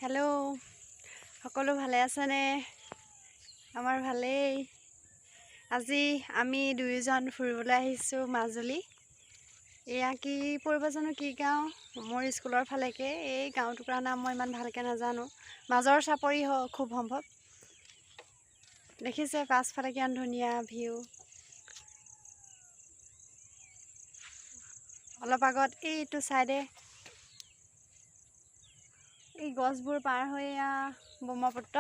Hello' সকলো ভালে আছেনে? আমাৰ ভালেই। আজি আমি দুয়োজন ফুৰিবলৈ আহিছোঁ মাজুলী। এয়া কি পৰিব জানো, কি গাঁও? মোৰ স্কুলৰ ফালেকে। এই গাঁও টুকুৰাৰ নাম মই ইমান ভালকৈ নাজানো। মাজৰ চাপৰি খুব সম্ভৱ। দেখিছে পাছফালে কিমান ধুনীয়া ভিউ। অলপ আগত এইটো চাইডে এই গছবোৰ পাৰ হৈ ব্ৰহ্মপুত্ৰ।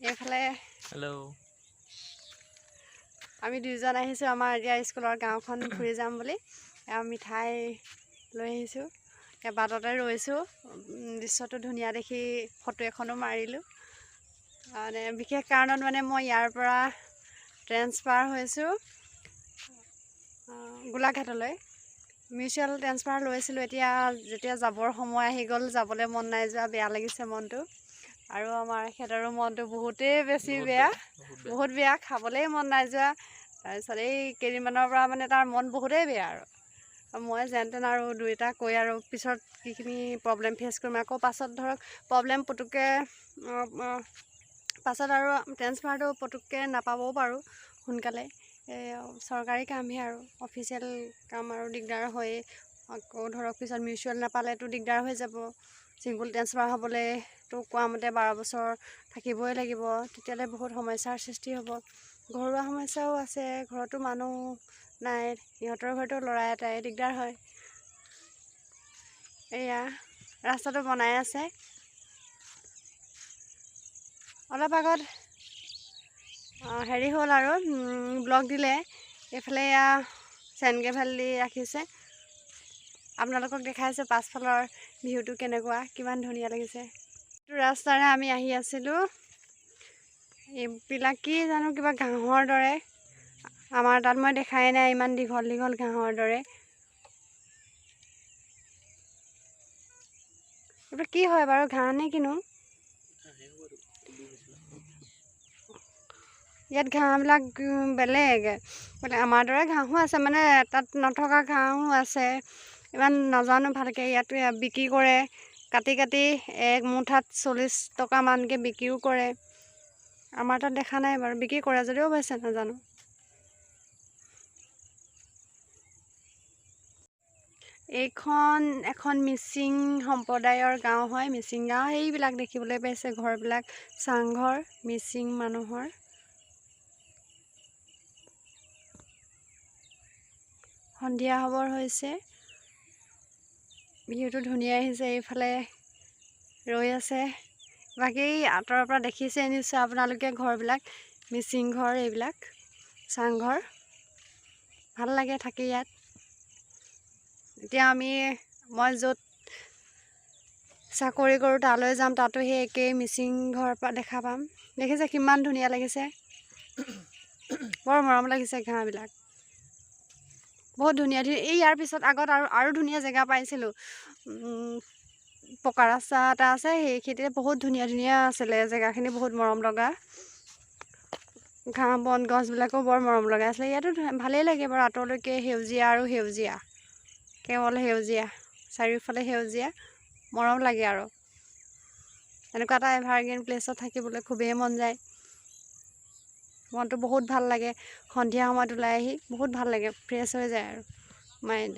এইফালে আমি দুয়োজন আহিছোঁ আমাৰ এতিয়া স্কুলৰ গাঁওখন ফুৰি যাম বুলি। মিঠাই লৈ আহিছোঁ। বাটতে ৰৈছোঁ, দৃশ্যটো ধুনীয়া দেখি ফটো এখনো মাৰিলোঁ। মানে বিশেষ কাৰণত মই ইয়াৰ পৰা ট্ৰেন্সফাৰ হৈছোঁ গোলাঘাটলৈ। মিউচুৱেল ট্ৰেন্সফাৰ লৈছিলোঁ। এতিয়া যেতিয়া যাবৰ সময় আহি গ'ল, যাবলৈ মন নাই যোৱা, বেয়া লাগিছে মনটো। আৰু আমাৰ সিহঁতৰো মনটো বহুতেই বেছি বেয়া, বহুত বেয়া, খাবলৈই মন নাই যোৱা। তাৰপিছত এই কেইদিনমানৰ পৰা তাৰ মন বহুতেই বেয়া। আৰু মই যেন তেন আৰু দুই এটা কৈ আৰু পিছত কিখিনি প্ৰব্লেম ফেচ কৰিম। আকৌ পাছত ধৰক প্ৰব্লেম পুতুককৈ পাছত আৰু ট্ৰেন্সফাৰটো পুতুককৈ নাপাবও পাৰোঁ সোনকালে। চৰকাৰী কামহে আৰু অফিচিয়েল কাম আৰু দিগদাৰ হয়েই। আকৌ ধৰক পিছত মিউচুৱেল নাপালেতো দিগদাৰ হৈ যাব। ছিংগুল ট্ৰেন্সফাৰ হ'বলৈতো কোৱামতে 12 বছৰ থাকিবই লাগিব। তেতিয়ালৈ বহুত সমস্যাৰ সৃষ্টি হ'ব। ঘৰুৱা সমস্যাও আছে, ঘৰতো মানুহ নাই, সিহঁতৰ ঘৰতো ল'ৰা এটাই, দিগদাৰ হয়। এয়া ৰাস্তাটো বনাই আছে। অলপ আগত হেৰি হ'ল আৰু ব্লক দিলে। এইফালে চেনগ্ৰেভেল দি ৰাখিছে। আপোনালোকক দেখাইছোঁ পাছফালৰ ভিউটো কেনেকুৱা, কিমান ধুনীয়া লাগিছে। এইটো ৰাস্তাৰে আমি আহি আছিলোঁ। এইবিলাক কি জানো, কিবা ঘাঁহৰ দৰে। আমাৰ তাত মই দেখাই নাই ইমান দীঘল দীঘল ঘাঁহৰ দৰে। এইটো কি হয় বাৰু, ঘাঁহ নে কিনো? ইয়াত ঘাঁহবিলাক বেলেগ, আমাৰ দৰে ঘাঁহো আছে, তাত নথকা ঘাঁহো আছে। ইমান নাজানো ভালকৈ। ইয়াত বিক্ৰী কৰে, কাটি কাটি এক মুঠাত 40 টকামানকৈ বিক্ৰীও কৰে। আমাৰ তাত দেখা নাই বাৰু, বিক্ৰী কৰে যদিও অৱশ্যে নাজানো। এইখন এখন মিচিং সম্প্ৰদায়ৰ গাঁও হয়, মিচিং গাঁও। সেইবিলাক দেখিবলৈ পাইছে ঘৰবিলাক, চাংঘৰ মিচিং মানুহৰ। সন্ধিয়া হ'বৰ হৈছে, ভিউটো ধুনীয়া আহিছে। এইফালে ৰৈ আছে। বাকী আঁতৰৰ পৰা দেখিছে নিশ্চয় আপোনালোকে ঘৰবিলাক, মিচিং ঘৰ, এইবিলাক চাংঘৰ। ভাল লাগে থাকি ইয়াত। এতিয়া মই য'ত চাকৰি কৰোঁ তালৈ যাম, তাতো সেই একেই মিচিং ঘৰ দেখা পাম। দেখিছে কিমান ধুনীয়া লাগিছে, বৰ মৰম লাগিছে ঘাঁহবিলাক, বহুত ধুনীয়া ধুনীয়া। এই ইয়াৰ পিছত আগত আৰু ধুনীয়া জেগা পাইছিলোঁ। পকা ৰাস্তা এটা আছে, সেইখিনিতে বহুত ধুনীয়া ধুনীয়া আছিলে জেগাখিনি, বহুত মৰম লগা। ঘাঁহ বন গছবিলাকো বৰ মৰম লগা আছিলে। ইয়াতো ভালেই লাগে বাৰু, আঁতৰলৈকে সেউজীয়া আৰু সেউজীয়া, কেৱল সেউজীয়া, চাৰিওফালে সেউজীয়া, মৰম লাগে। আৰু এনেকুৱা এটা এভাৰগ্ৰীণ প্লেচত থাকিবলৈ খুবেই মন যায়। মনটো বহুত ভাল লাগে। সন্ধিয়া সময়ত ওলাই আহি বহুত ভাল লাগে, ফ্ৰেছ হৈ যায় আৰু মাইণ্ড।